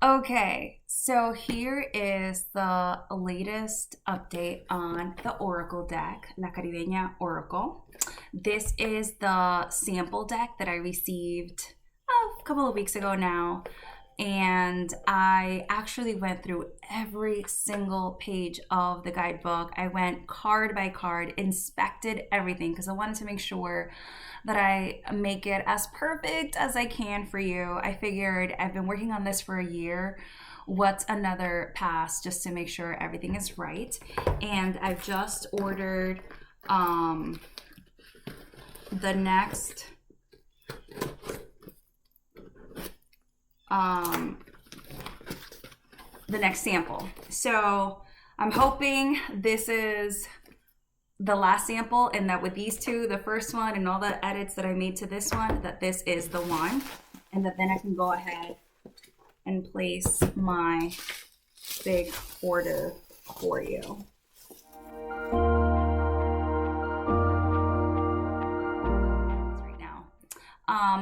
Okay, so here is the latest update on the Oracle deck, La Caribeña Oracle. This is the sample deck that I received a couple of weeks ago now. And I actually went through every single page of the guidebook. I went card by card, inspected everything because I wanted to make sure that I make it as perfect as I can for you. I figured I've been working on this for a year. What's another pass just to make sure everything is right? And I've just ordered the next sample. So I'm hoping this is the last sample, and that with these two, the first one and all the edits that I made to this one, that this is the one, and that then I can go ahead and place my big order for you.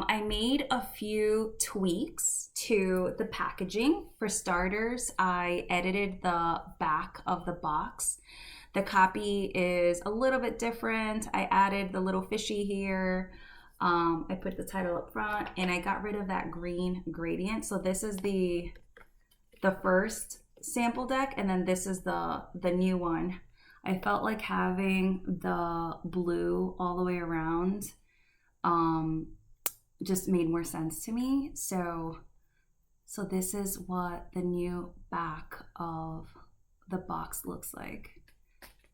I made a few tweaks to the packaging. For starters, I edited the back of the box. The copy is a little bit different. I added the little fishy here. I put the title up front, and I got rid of that green gradient. So this is the first sample deck, and then this is the new one. I felt like having the blue all the way around just made more sense to me. So this is what the new back of the box looks like.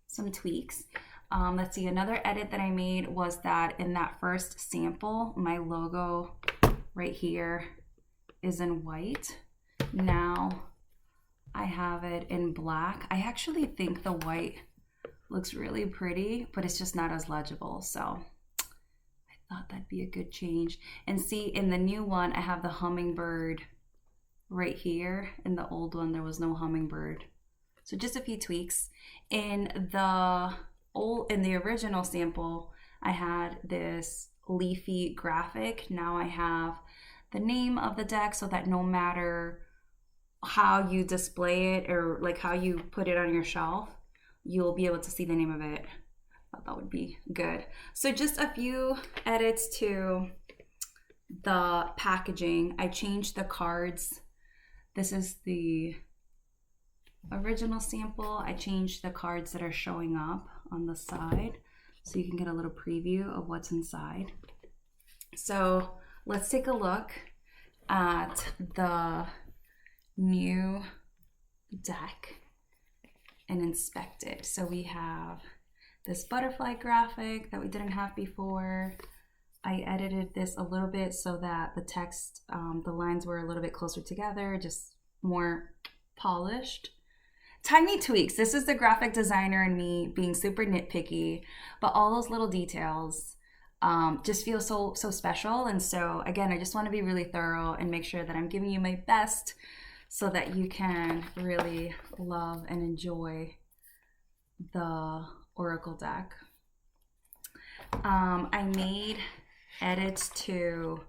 Some tweaks. Let's see, another edit that I made was that in that first sample, my logo right here is in white. Now I have it in black. I actually think the white looks really pretty, but it's just not as legible. So thought that'd be a good change. And see, in the new one, I have the hummingbird right here. In the old one, there was no hummingbird. So just a few tweaks. In the original sample, I had this leafy graphic. Now I have the name of the deck, so that no matter how you display it or like how you put it on your shelf, you'll be able to see the name of it. That would be good. So just a few edits to the packaging. I changed the cards. This is the original sample. I changed the cards that are showing up on the side so you can get a little preview of what's inside. So let's take a look at the new deck and inspect it. So we have this butterfly graphic that we didn't have before. I edited this a little bit so that the text, the lines were a little bit closer together, just more polished. Tiny tweaks. This is the graphic designer and me being super nitpicky, but all those little details just feel so special. And so again, I just want to be really thorough and make sure that I'm giving you my best so that you can really love and enjoy the Oracle deck. I made edits to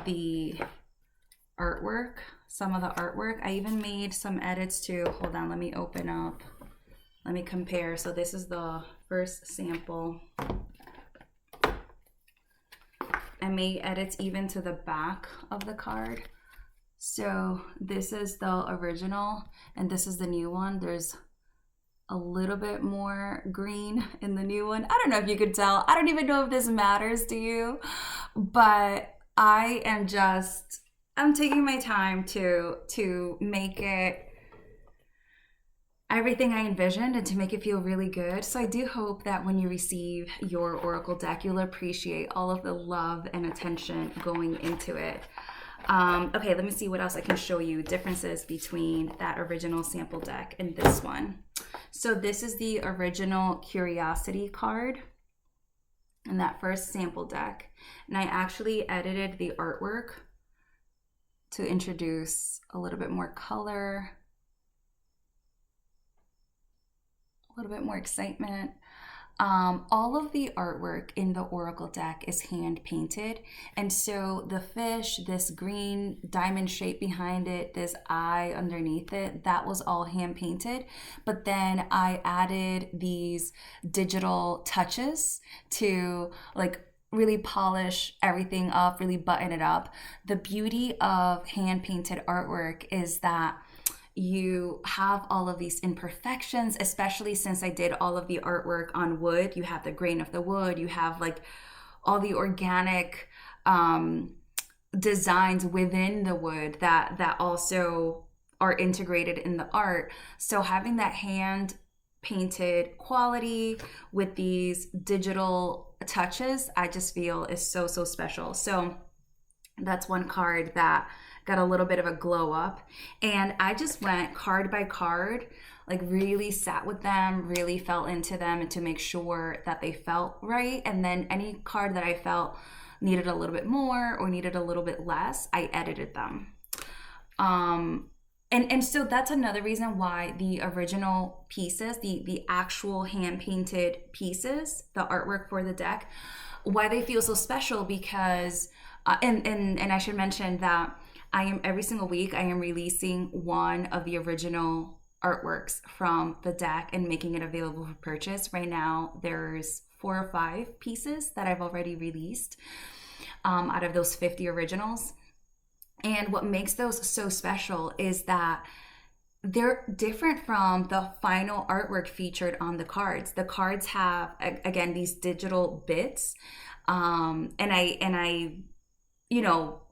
the artwork, some of the artwork. I even made some edits to, hold on, let me open up, let me compare. So this is the first sample. I made edits even to the back of the card. So this is the original and this is the new one. There's a little bit more green in the new one. I don't know if you could tell. I don't even know if this matters to you, but I'm taking my time to make it everything I envisioned and to make it feel really good. So I do hope that when you receive your Oracle deck, you'll appreciate all of the love and attention going into it. Okay, let me see what else I can show you. Differences between that original sample deck and this one. So this is the original Curiosity card in that first sample deck. And I actually edited the artwork to introduce a little bit more color, a little bit more excitement. All of the artwork in the Oracle deck is hand painted. And so the fish, this green diamond shape behind it, this eye underneath it, that was all hand painted. But then I added these digital touches to like really polish everything up, really button it up. The beauty of hand painted artwork is that you have all of these imperfections, especially since I did all of the artwork on wood. You have the grain of the wood, you have like all the organic designs within the wood that also are integrated in the art. So having that hand painted quality with these digital touches, I just feel is so special. So that's one card that got a little bit of a glow up. And I just went card by card, like really sat with them, really fell into them, and to make sure that they felt right. And then any card that I felt needed a little bit more or needed a little bit less, I edited them. And so that's another reason why the original pieces, the actual hand-painted pieces, the artwork for the deck, why they feel so special, because, and I should mention that every single week, I am releasing one of the original artworks from the deck and making it available for purchase. Right now, there's 4 or 5 pieces that I've already released out of those 50 originals. And what makes those so special is that they're different from the final artwork featured on the cards. The cards have, again, these digital bits, and I, you know,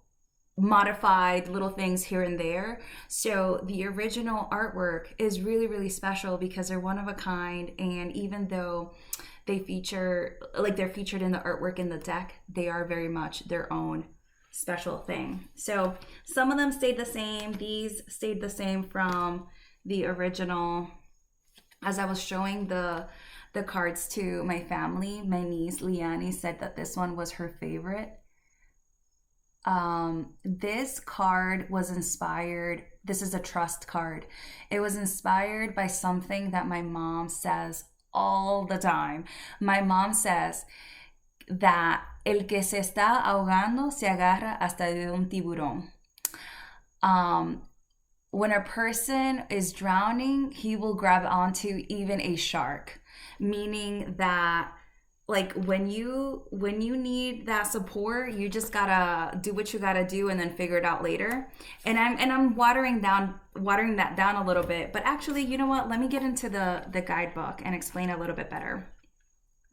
modified little things here and there. So the original artwork is really special because they're one of a kind. And even though they're featured in the artwork in the deck, they are very much their own special thing. So some of them stayed the same. These stayed the same from the original. As I was showing the cards to my family, my niece Liani said that this one was her favorite. This card was inspired. This is a trust card. It was inspired by something that my mom says all the time. My mom says that el que se está ahogando se agarra hasta de un tiburón. When a person is drowning, he will grab onto even a shark, meaning that like when you need that support, you just gotta do what you gotta do and then figure it out later. And I'm watering that down a little bit. But actually, you know what? Let me get into the guidebook and explain a little bit better.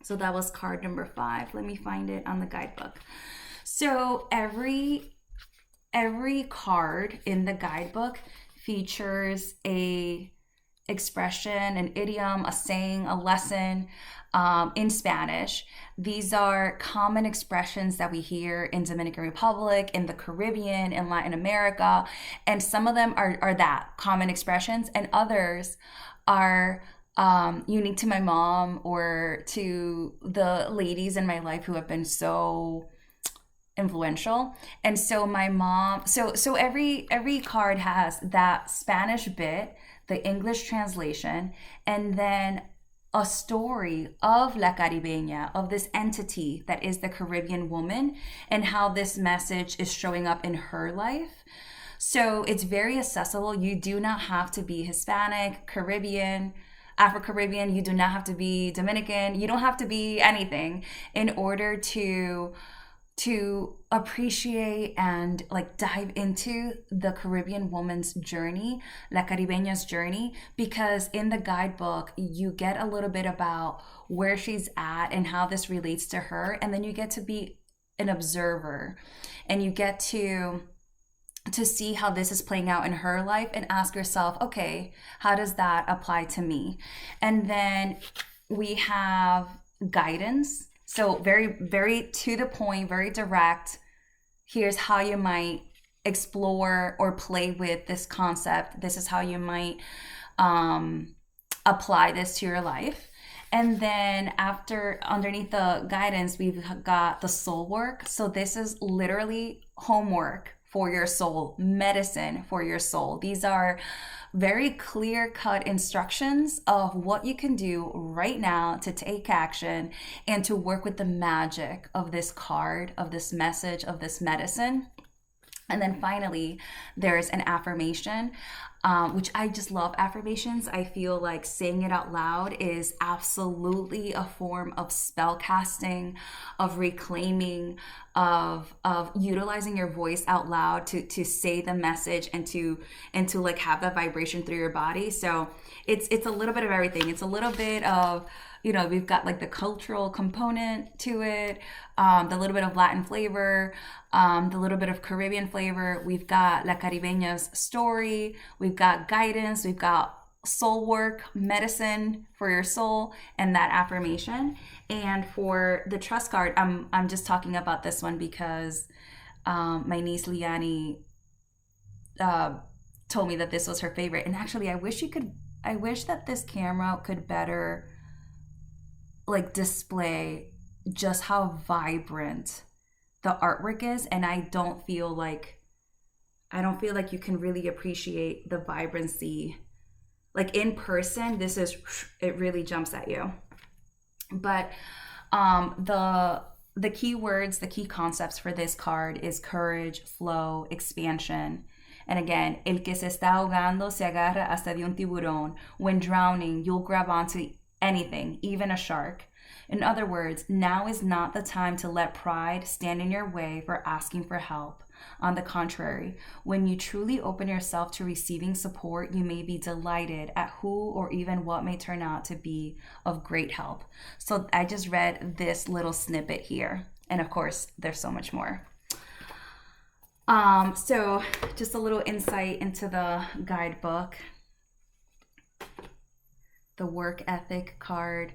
So that was card number 5. Let me find it on the guidebook. So every card in the guidebook features a expression, an idiom, a saying, a lesson in Spanish. These are common expressions that we hear in Dominican Republic, in the Caribbean, in Latin America, and some of them are that common expressions, and others are unique to my mom or to the ladies in my life who have been so influential. And so my mom, so every card has that Spanish bit, the English translation, and then a story of La Caribeña, of this entity that is the Caribbean woman, and how this message is showing up in her life. So it's very accessible. You do not have to be Hispanic, Caribbean, Afro-Caribbean. You do not have to be Dominican. You don't have to be anything in order to appreciate and like dive into the Caribbean woman's journey, La Caribeña's journey, because in the guidebook, you get a little bit about where she's at and how this relates to her. And then you get to be an observer and you get to see how this is playing out in her life and ask yourself, okay, how does that apply to me? And then we have guidance. So very, very to the point, very direct. Here's how you might explore or play with this concept. This is how you might apply this to your life. And then underneath the guidance, we've got the soul work. So this is literally homework for your soul, medicine for your soul. These are very clear-cut instructions of what you can do right now to take action and to work with the magic of this card, of this message, of this medicine. And then finally, there's an affirmation, which I just love affirmations. I feel like saying it out loud is absolutely a form of spell casting, of reclaiming, of utilizing your voice out loud to say the message and to like have that vibration through your body. So it's a little bit of everything. It's a little bit of, you know, we've got like the cultural component to it, the little bit of Latin flavor, the little bit of Caribbean flavor. We've got La Caribeña's story. We've got guidance. We've got soul work, medicine for your soul, and that affirmation. And for the trust card, I'm just talking about this one because my niece Liani told me that this was her favorite. And actually, I wish that this camera could better like display just how vibrant the artwork is, and I don't feel like you can really appreciate the vibrancy like in person. It really jumps at you. But the key words, the key concepts for this card is courage, flow, expansion. And again, el que se está ahogando se agarra hasta de un tiburón. When drowning, you'll grab onto anything, even a shark. In other words, now is not the time to let pride stand in your way for asking for help. On the contrary, when you truly open yourself to receiving support, you may be delighted at who or even what may turn out to be of great help. So I just read this little snippet here. And of course, there's so much more. So just a little insight into the guidebook. The work ethic card.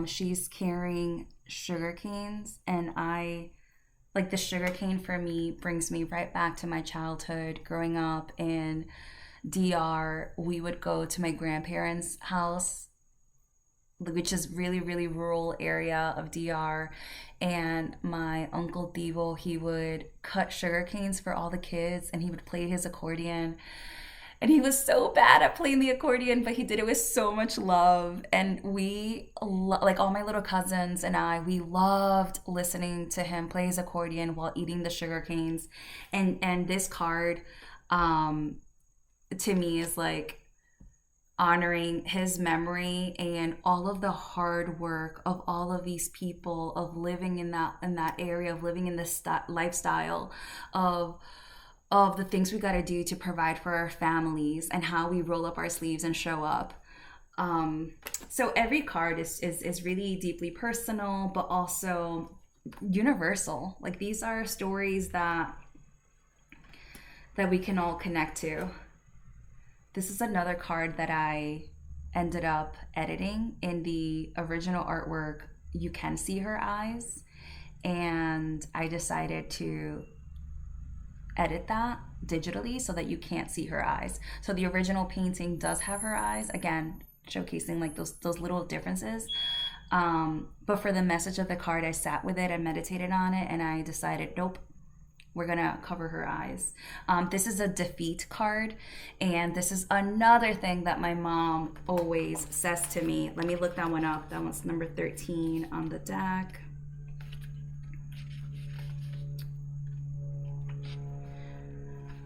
She's carrying sugar canes, and like the sugar cane for me brings me right back to my childhood. Growing up in DR, we would go to my grandparents' house, which is really, really rural area of DR, and my Uncle Divo, he would cut sugar canes for all the kids, and he would play his accordion. And he was so bad at playing the accordion, but he did it with so much love. And like all my little cousins and we loved listening to him play his accordion while eating the sugar canes. And this card, to me, is like honoring his memory and all of the hard work of all of these people, of living in that area, of living in this lifestyle, of the things we got to do to provide for our families, and how we roll up our sleeves and show up. So every card is really deeply personal, but also universal. Like these are stories that we can all connect to. This is another card that I ended up editing. In the original artwork, you can see her eyes, and I decided to edit that digitally so that you can't see her eyes. So the original painting does have her eyes, again showcasing like those little differences, but for the message of the card, I sat with it and meditated on it, and I decided, nope, we're gonna cover her eyes. This is a defeat card, and this is another thing that my mom always says to me. Let me look that one up. That one's number 13 on the deck.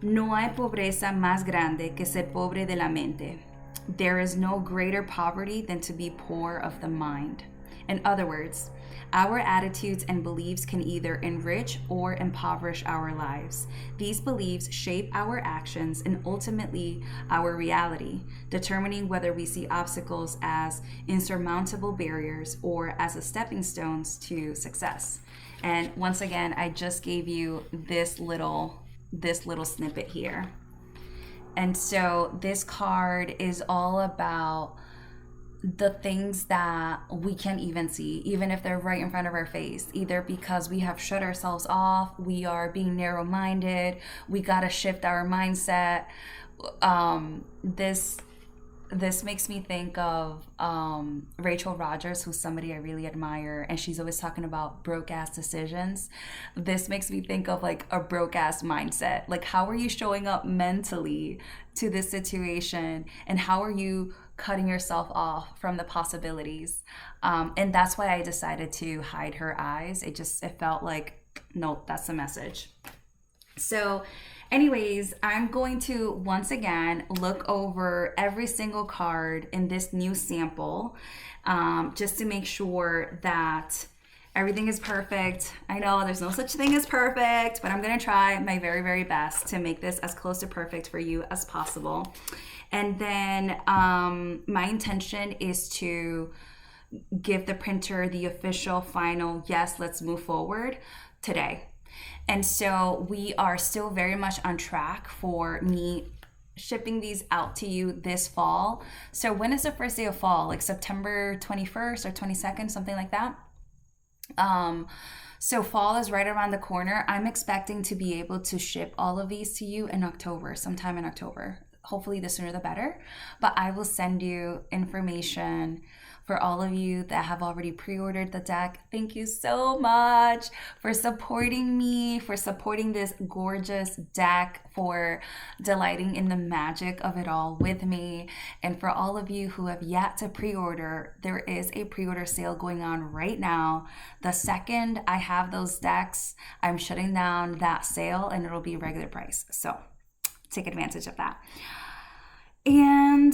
No hay pobreza más grande que ser pobre de la mente. There is no greater poverty than to be poor of the mind. In other words, our attitudes and beliefs can either enrich or impoverish our lives. These beliefs shape our actions and ultimately our reality, determining whether we see obstacles as insurmountable barriers or as a stepping stones to success. And once again, I just gave you this little snippet here. And so this card is all about the things that we can't even see, even if they're right in front of our face, either because we have shut ourselves off, we are being narrow-minded, we got to shift our mindset. This this makes me think of Rachel Rogers, who's somebody I really admire, and she's always talking about broke ass decisions. This makes me think of like a broke ass mindset. Like, how are you showing up mentally to this situation, and how are you cutting yourself off from the possibilities? And that's why I decided to hide her eyes. It felt like, nope, that's the message. So anyways, I'm going to once again look over every single card in this new sample, just to make sure that everything is perfect. I know there's no such thing as perfect, but I'm going to try my very, very best to make this as close to perfect for you as possible. And then my intention is to give the printer the official final, yes, let's move forward today. And so we are still very much on track for me shipping these out to you this fall. So when is the first day of fall? Like September 21st or 22nd, something like that. So fall is right around the corner. I'm expecting to be able to ship all of these to you in October, sometime in October. Hopefully the sooner the better. But I will send you information for all of you that have already pre-ordered the deck. Thank you so much for supporting me, for supporting this gorgeous deck, for delighting in the magic of it all with me. And for all of you who have yet to pre-order, there is a pre-order sale going on right now. The second I have those decks, I'm shutting down that sale and it'll be regular price. So take advantage of that. And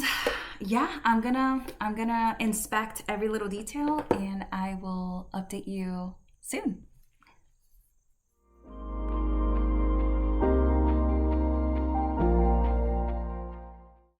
yeah, I'm gonna inspect every little detail and I will update you soon.